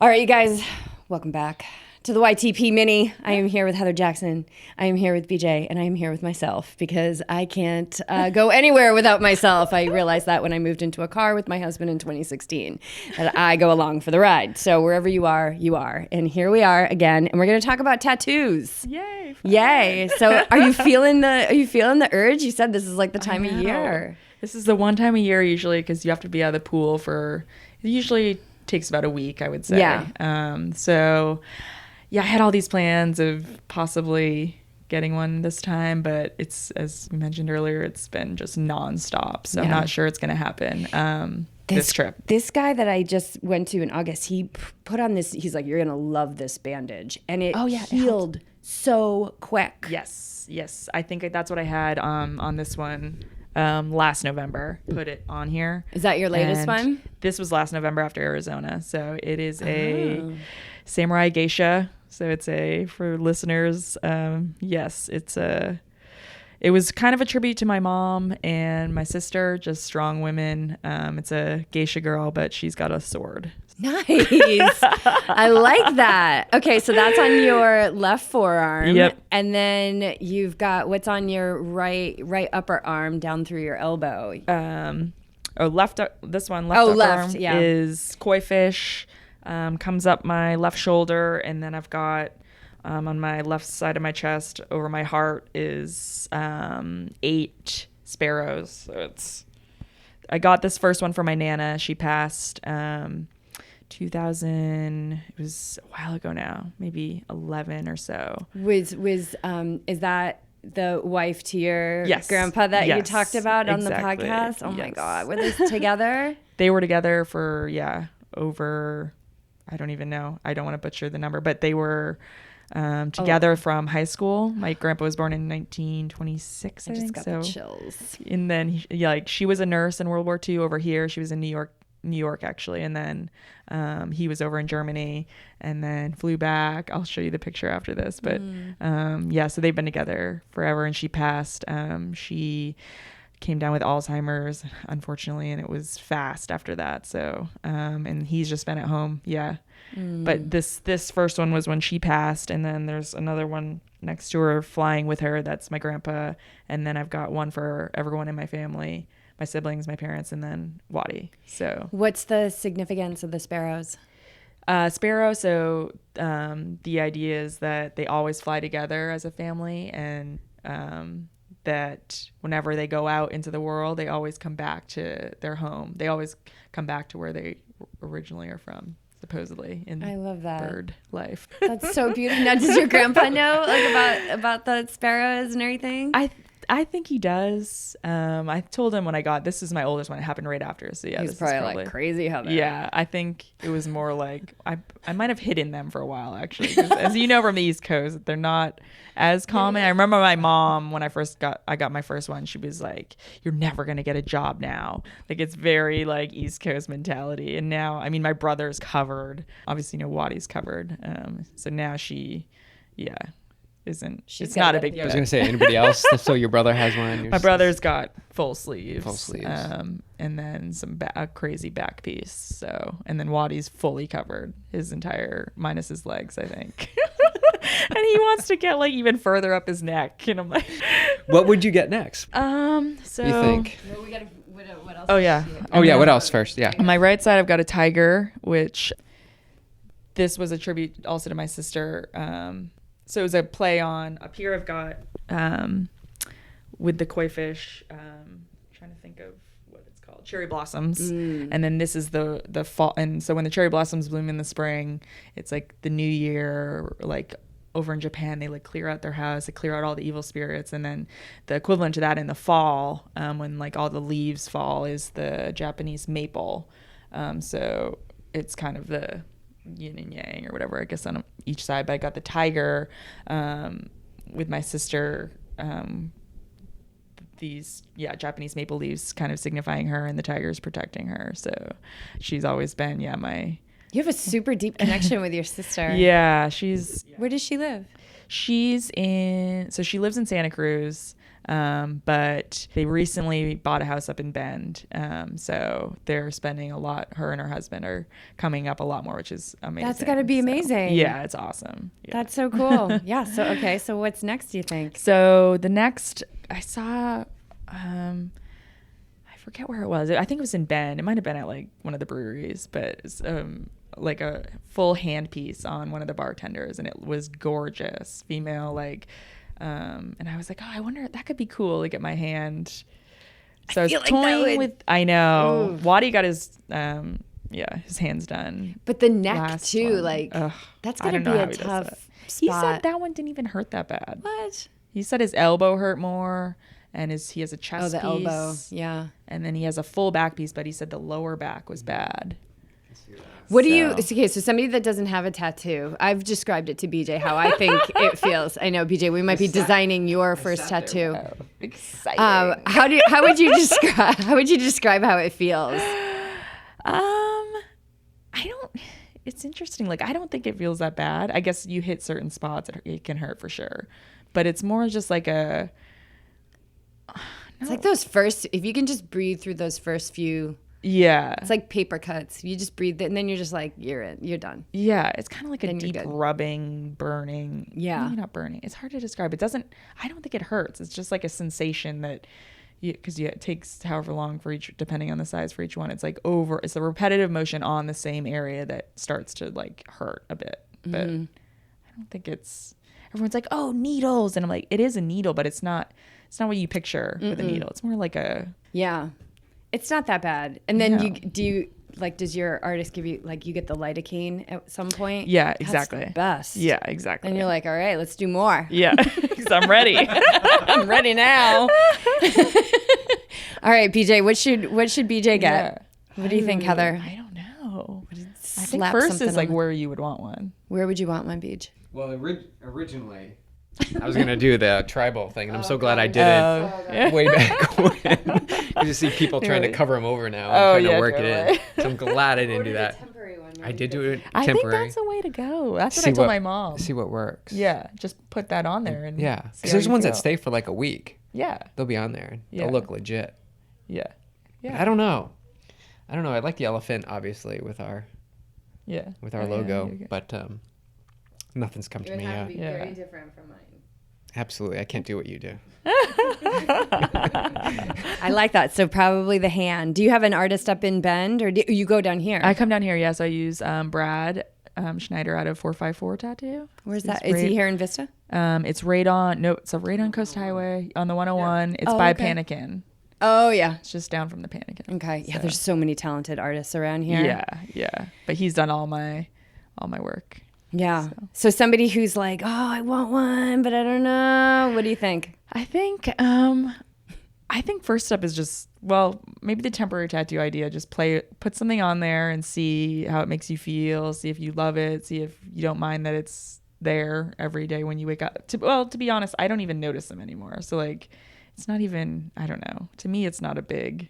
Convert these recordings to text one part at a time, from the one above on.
All right, you guys, welcome back to the YTP Mini. I am here with HeatherJackson. I am here with BJ, and I am here with myself because I can't go anywhere without myself. I realized that when I moved into a car with my husband in 2016, that I go along for the ride. So wherever you are, you are. And here we are again, and we're going to talk about tattoos. Yay! Yay! So are you feeling the urge? You said this is like the time of year. This is the one time of year usually because you have to be out of the pool for. It usually takes about a week, I would say. Yeah. So, yeah, I had all these plans of possibly getting one this time, but it's, as we mentioned earlier, it's been just nonstop. So I'm not sure it's going to happen. This trip. This guy that I just went to in August, he put on this. He's like, "You're gonna love this bandage," and it healed so quick. Yes. I think that's what I had on this one. Last November, put it on here. Is that your latest one? This was last November after Arizona. So it is a samurai geisha. So it's for listeners, yes, it was kind of a tribute to my mom and my sister, just strong women. It's a geisha girl, but she's got a sword. Nice. I like that. Okay, so that's on your left forearm. Yep. And then you've got what's on your right upper arm down through your elbow. Left. This one, left arm, yeah. is koi fish. Comes up my left shoulder, and then I've got on my left side of my chest over my heart is 8 sparrows. So I got this first one for my Nana. She passed 2000. It was a while ago now, maybe 11 or so. Is that the wife to your grandpa that you talked about on the podcast? Oh my God, were they together? They were together for over. I don't even know. I don't want to butcher the number, but they were together from high school. My grandpa was born in 1926. I think got so. The chills. And then she was a nurse in World War II over here. She was in New York actually, and then he was over in Germany and then flew back. I'll show you the picture after this, but so they've been together forever, and she passed. She came down with Alzheimer's, unfortunately, and it was fast after that. So and he's just been at home. But this first one was when she passed, and then there's another one next to her flying with her. That's my grandpa, and then I've got one for everyone in my family. My siblings, my parents, and then Wadi. So what's the significance of the sparrows? Sparrow. So the idea is that they always fly together as a family, and that whenever they go out into the world, they always come back to their home. They always come back to where they originally are from, supposedly, in I love that. bird life. That's so beautiful. Now, does your grandpa know about the sparrows and everything? I think he does. I told him when I got this is my oldest one. It happened right after. So yeah, he's probably like crazy how that. Yeah, I think it was more like I might have hidden them for a while actually. As you know from the East Coast, they're not as common. I remember my mom when I got my first one. She was like, "You're never gonna get a job now." Like it's very like East Coast mentality. And now, I mean, my brother's covered. Obviously, Wadi's covered. So now she, it's not a big deal. I was going to say, anybody else? So your brother has one? My brother's got full sleeves. Full sleeves. And then a crazy back piece. So, and then Wadi's fully covered, minus his legs, I think. And he wants to get like even further up his neck. And I'm like, what would you get next? So you think? Well, we gotta, what else? Oh yeah. What else first? Yeah. On my right side, I've got a tiger, which this was a tribute also to my sister. So it was a play on up here. I've got with the koi fish. Trying to think of what it's called, cherry blossoms, and then this is the fall. And so when the cherry blossoms bloom in the spring, it's like the new year. Like over in Japan, they like clear out their house, they clear out all the evil spirits, and then the equivalent to that in the fall, when like all the leaves fall, is the Japanese maple. So it's kind of the yin and yang or whatever, I guess, on each side. But I got the tiger with my sister, these Japanese maple leaves kind of signifying her, and the tiger's protecting her. So she's always been you have a super deep connection with your sister. Where does she live? She lives in Santa Cruz. But they recently bought a house up in Bend. So they're spending a lot, her and her husband are coming up a lot more, which is amazing. That's got to be amazing. Yeah, it's awesome. Yeah. That's so cool. Yeah. So, okay. So what's next, do you think? So the next I saw, I forget where it was. I think it was in Bend. It might have been at like one of the breweries, but it's like a full handpiece on one of the bartenders, and it was gorgeous, female, like, and I was like, oh, I wonder, that could be cool to get my hand. So I was toying with, I know, Waddy got his hands done. But the neck too, like, that's gonna be a tough spot. He said that one didn't even hurt that bad. What? He said his elbow hurt more, and he has a chest piece. Elbow, yeah. And then he has a full back piece, but he said the lower back was bad. What do you, okay, so somebody that doesn't have a tattoo, I've described it to BJ how I think it feels. I know, BJ, we might be designing your first tattoo. Exciting. How would you describe how it feels? It's interesting. Like, I don't think it feels that bad. I guess you hit certain spots, it can hurt for sure. But it's more just like it's like those first, if you can just breathe through those first few. Yeah. It's like paper cuts. You just breathe it, and then you're just like, you're done. Yeah. It's kind of like a deep rubbing, burning. Yeah. Maybe not burning. It's hard to describe. I don't think it hurts. It's just like a sensation that, because it takes however long for each, depending on the size for each one. It's like it's a repetitive motion on the same area that starts to like hurt a bit. But I don't think everyone's like, oh, needles. And I'm like, it is a needle, but it's not what you picture with a needle. It's more like yeah. It's not that bad. And then does your artist give you, like, you get the lidocaine at some point? Yeah, exactly. That's the best. Yeah, exactly. And you're like, all right, let's do more. Yeah, because I'm ready. I'm ready now. All right, BJ, what should BJ get? Yeah. What do you think, Heather? I don't know. I think Slap first is like on. where you would want one. Where would you want one, BJ? Well, originally, I was going to do the tribal thing, and I'm so glad I did it way back when. You just see people trying to cover them over now and trying to work it in. So I'm glad I didn't do that. I did do it temporary. I think that's the way to go. That's what I told my mom. See what works. Yeah, just put that on there. And because there's ones that stay for like a week. Yeah. They'll be on there. They'll look legit. Yeah. I don't know. I like the elephant, obviously, with our logo, but nothing's come to me yet. It would have to be very different from mine. Absolutely. I can't do what you do. I like that. So probably the hand. Do you have an artist up in Bend, or do you go down here? I come down here, yes. I use Brad Schneider out of 454 Tattoo. Where's that? Is he here in Vista? It's right on Coast Highway on the 101. It's by Panikin. Oh, yeah. It's just down from the Panikin. Okay. Yeah, there's so many talented artists around here. Yeah. But he's done all my work. Yeah. So somebody who's like, oh, I want one, but I don't know. What do you think? I think first step is just, maybe the temporary tattoo idea. Just put something on there and see how it makes you feel. See if you love it. See if you don't mind that it's there every day when you wake up. To be honest, I don't even notice them anymore. So like, it's not even, I don't know. To me, it's not a big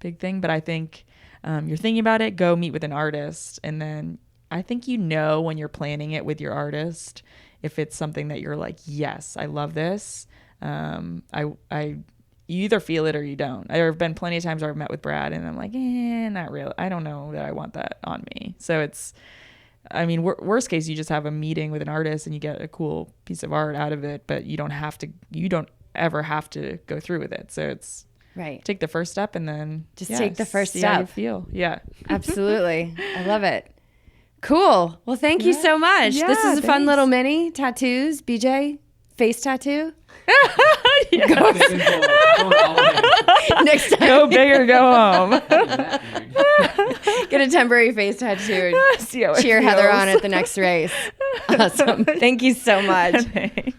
thing. But I think you're thinking about it, go meet with an artist, and then I think when you're planning it with your artist, if it's something that you're like, yes, I love this. You either feel it or you don't. There have been plenty of times where I've met with Brad and I'm like, not really. I don't know that I want that on me. So it's, worst case, you just have a meeting with an artist and you get a cool piece of art out of it, but you don't ever have to go through with it. So it's right. Take the first step and then just take the first see step. How you feel. Yeah. Absolutely. I love it. Cool. Well, thank you so much. Yeah, this is a fun little mini tattoos. BJ, face tattoo. Yes. Next time. Go big or go home. Get a temporary face tattoo. See how it Cheer feels. Heather on at the next race. Awesome. Thank you so much. Thanks.